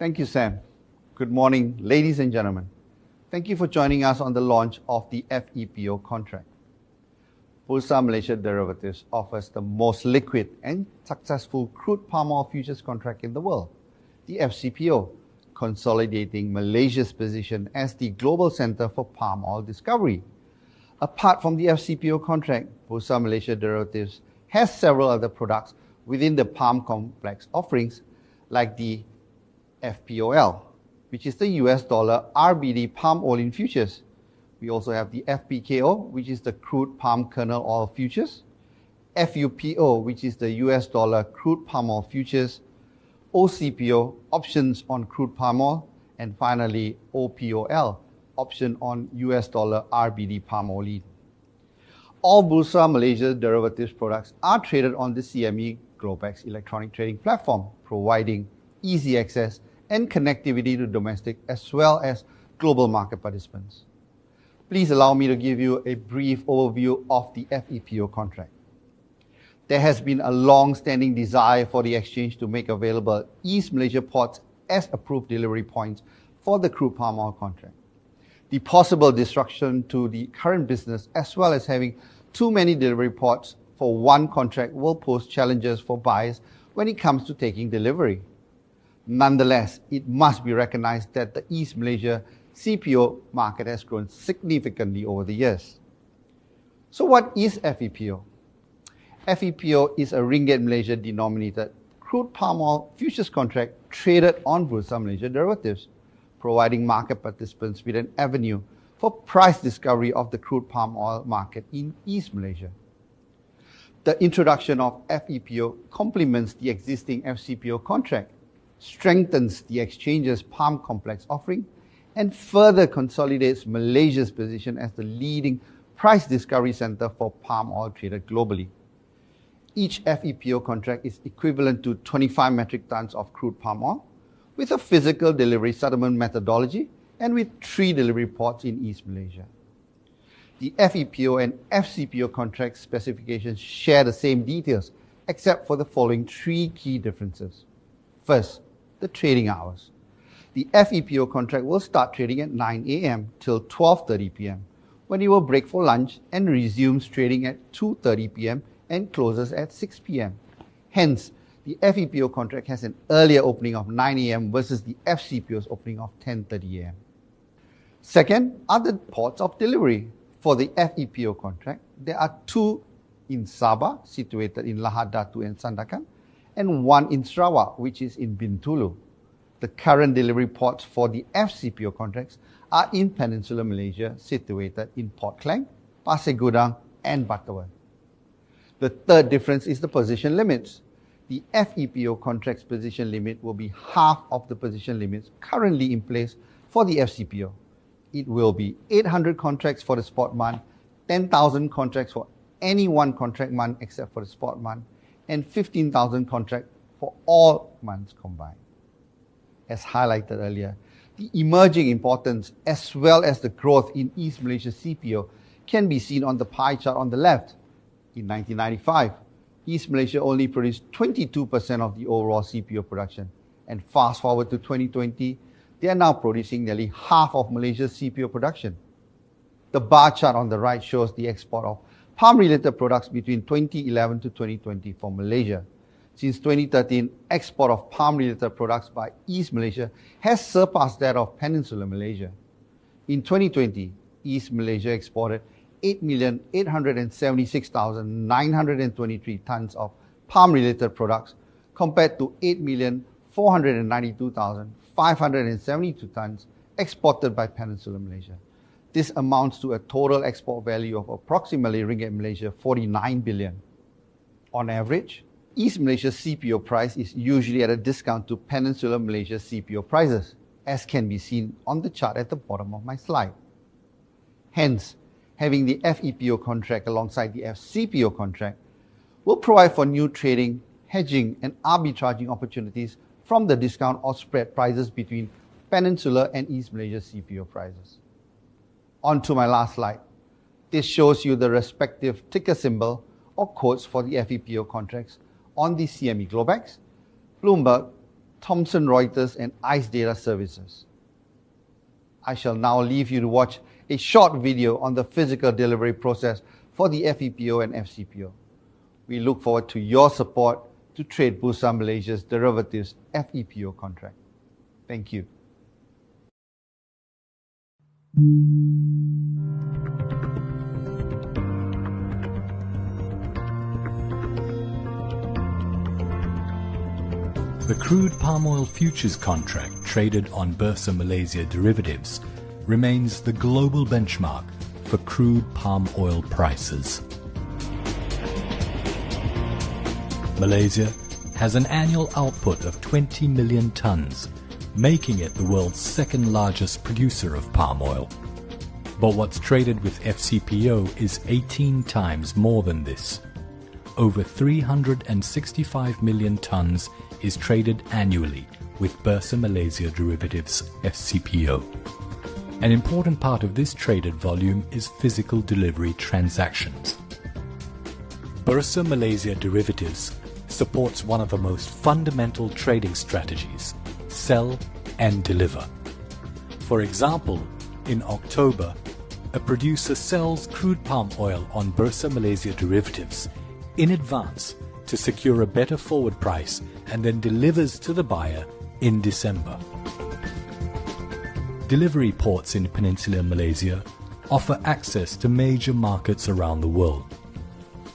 Thank you, Sam. Good morning, ladies and gentlemen. Thank you for joining us on the launch of the FEPO contract. Bursa Malaysia Derivatives offers the most liquid and successful crude palm oil futures contract in the world, the FCPO, consolidating Malaysia's position as the global center for palm oil discovery. Apart from the FCPO contract, Bursa Malaysia Derivatives has several other products within the palm complex offerings, like the FPOL, which is the US dollar RBD palm oil in futures. We also have the FPKO, which is the crude palm kernel oil futures, FUPO, which is the US dollar crude palm oil futures, OCPO, options on crude palm oil, and finally OPOL, option on US dollar RBD palm oil. All Bursa Malaysia derivatives products are traded on the CME Globex electronic trading platform, providing easy access and connectivity to domestic as well as global market participants. Please allow me to give you a brief overview of the FEPO contract. There has been a long-standing desire for the exchange to make available East Malaysia ports as approved delivery points for the crude palm oil contract. The possible disruption to the current business, as well as having too many delivery ports for one contract, will pose challenges for buyers when it comes to taking delivery. Nonetheless, it must be recognized that the East Malaysia CPO market has grown significantly over the years. So what is FEPO? FEPO is a Ringgit Malaysia denominated crude palm oil futures contract traded on Bursa Malaysia Derivatives, providing market participants with an avenue for price discovery of the crude palm oil market in East Malaysia. The introduction of FEPO complements the existing FCPO contract, strengthens the exchange's palm complex offering, and further consolidates Malaysia's position as the leading price discovery center for palm oil traded globally. Each FEPO contract is equivalent to 25 metric tons of crude palm oil, with a physical delivery settlement methodology and with 3 delivery ports in East Malaysia. The FEPO and FCPO contract specifications share the same details, except for the following 3 key differences. First, the trading hours. The FEPO contract will start trading at 9 a.m. till 12:30 p.m., when it will break for lunch and resumes trading at 2:30 p.m. and closes at 6 p.m. Hence, the FEPO contract has an earlier opening of 9 a.m. versus the FCPO's opening of 10:30 a.m. Second are the ports of delivery. For the FEPO contract, there are 2 in Sabah, situated in Lahad Datu and Sandakan, and 1 in Sarawak, which is in Bintulu. The current delivery ports for the FCPO contracts are in Peninsular Malaysia, situated in Port Klang, Pasir Gudang, and Butterworth. The third difference is the position limits. The FEPO contract's position limit will be half of the position limits currently in place for the FCPO. It will be 800 contracts for the spot month, 10,000 contracts for any one contract month except for the spot month, and 15,000 contracts for all months combined. As highlighted earlier, the emerging importance as well as the growth in East Malaysia CPO can be seen on the pie chart on the left. In 1995, East Malaysia only produced 22% of the overall CPO production, and fast forward to 2020, they are now producing nearly half of Malaysia's CPO production. The bar chart on the right shows the export of palm-related products between 2011 to 2020 for Malaysia. Since 2013, export of palm-related products by East Malaysia has surpassed that of Peninsular Malaysia. In 2020, East Malaysia exported 8,876,923 tons of palm-related products compared to 8,492,572 tons exported by Peninsular Malaysia. This amounts to a total export value of approximately Ringgit Malaysia 49 billion. On average, East Malaysia's CPO price is usually at a discount to Peninsular Malaysia's CPO prices, as can be seen on the chart at the bottom of my slide. Hence, having the FEPO contract alongside the FCPO contract will provide for new trading, hedging, and arbitraging opportunities from the discount or spread prices between Peninsular and East Malaysia CPO prices. On to my last slide. This shows you the respective ticker symbol or codes for the FEPO contracts on the CME Globex, Bloomberg, Thomson Reuters, and ICE Data Services. I shall now leave you to watch a short video on the physical delivery process for the FEPO and FCPO. We look forward to your support to trade Bursa Malaysia's derivatives FEPO contract. Thank you. The crude palm oil futures contract traded on Bursa Malaysia derivatives remains the global benchmark for crude palm oil prices. Malaysia has an annual output of 20 million tons, making it the world's second largest producer of palm oil. But what's traded with FCPO is 18 times more than this. Over 365 million tons is traded annually with Bursa Malaysia derivatives FCPO. An important part of this traded volume is physical delivery transactions. Bursa Malaysia derivatives supports one of the most fundamental trading strategies: sell and deliver. For example, in October, a producer sells crude palm oil on Bursa Malaysia derivatives in advance to secure a better forward price and then delivers to the buyer in December. Delivery ports in Peninsular Malaysia offer access to major markets around the world.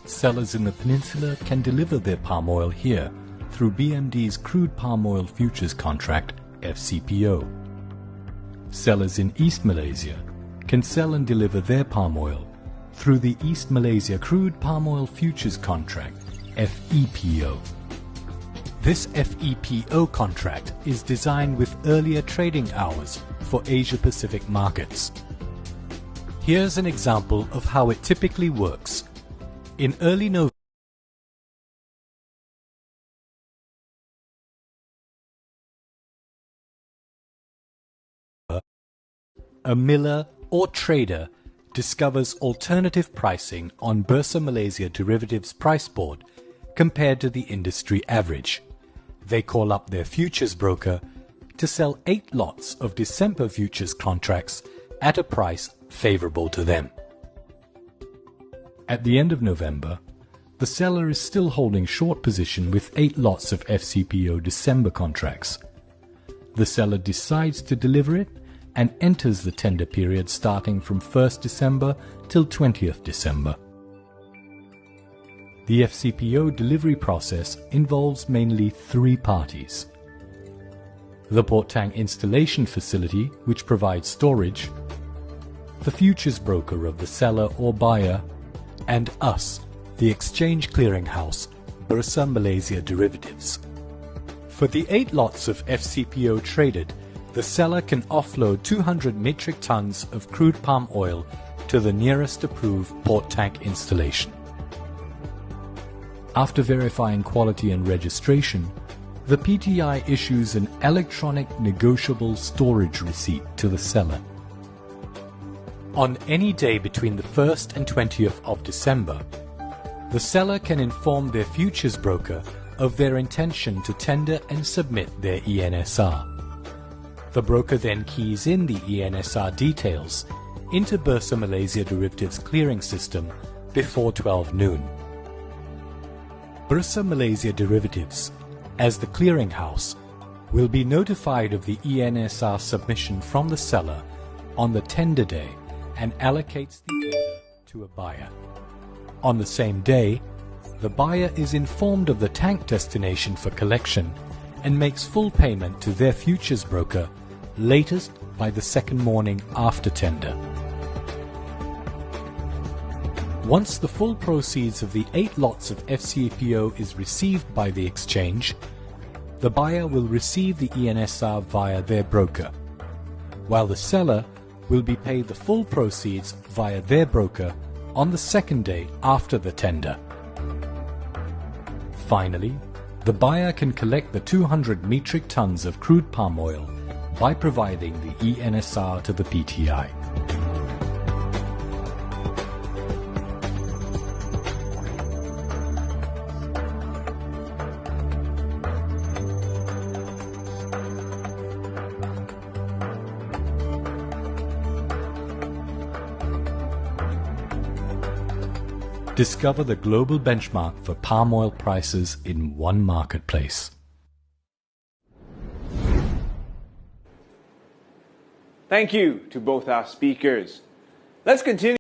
Sellers in the peninsula can deliver their palm oil here through BMD's crude palm oil futures contract FCPO. Sellers in East Malaysia can sell and deliver their palm oil through the East Malaysia crude palm oil futures contract FEPO. This FEPO contract is designed with earlier trading hours for Asia-Pacific markets. Here's an example of how it typically works. In early November, a miller or trader discovers alternative pricing on Bursa Malaysia derivatives price board compared to the industry average. They call up their futures broker to sell 8 lots of December futures contracts at a price favorable to them. At the end of November, the seller is still holding short position with 8 lots of FCPO December contracts. The seller decides to deliver it and enters the tender period starting from 1st December till 20th December. The FCPO delivery process involves mainly 3 parties: the port tank installation facility, which provides storage, the futures broker of the seller or buyer, and us, the exchange clearinghouse, Bursa Malaysia Derivatives. For the 8 lots of FCPO traded, the seller can offload 200 metric tons of crude palm oil to the nearest approved port tank installation. After verifying quality and registration, the PTI issues an electronic negotiable storage receipt to the seller. On any day between the 1st and 20th of December, the seller can inform their futures broker of their intention to tender and submit their ENSR. The broker then keys in the ENSR details into Bursa Malaysia Derivatives clearing system before 12 noon. Bursa Malaysia Derivatives, as the clearinghouse, will be notified of the ENSR submission from the seller on the tender day and allocates the order to a buyer. On the same day, the buyer is informed of the tank destination for collection and makes full payment to their futures broker latest by the second morning after tender. Once the full proceeds of the 8 lots of FCPO is received by the exchange, the buyer will receive the ENSR via their broker, while the seller will be paid the full proceeds via their broker on the second day after the tender. Finally, the buyer can collect the 200 metric tons of crude palm oil by providing the ENSR to the PTI. Discover the global benchmark for palm oil prices in one marketplace. Thank you to both our speakers. Let's continue.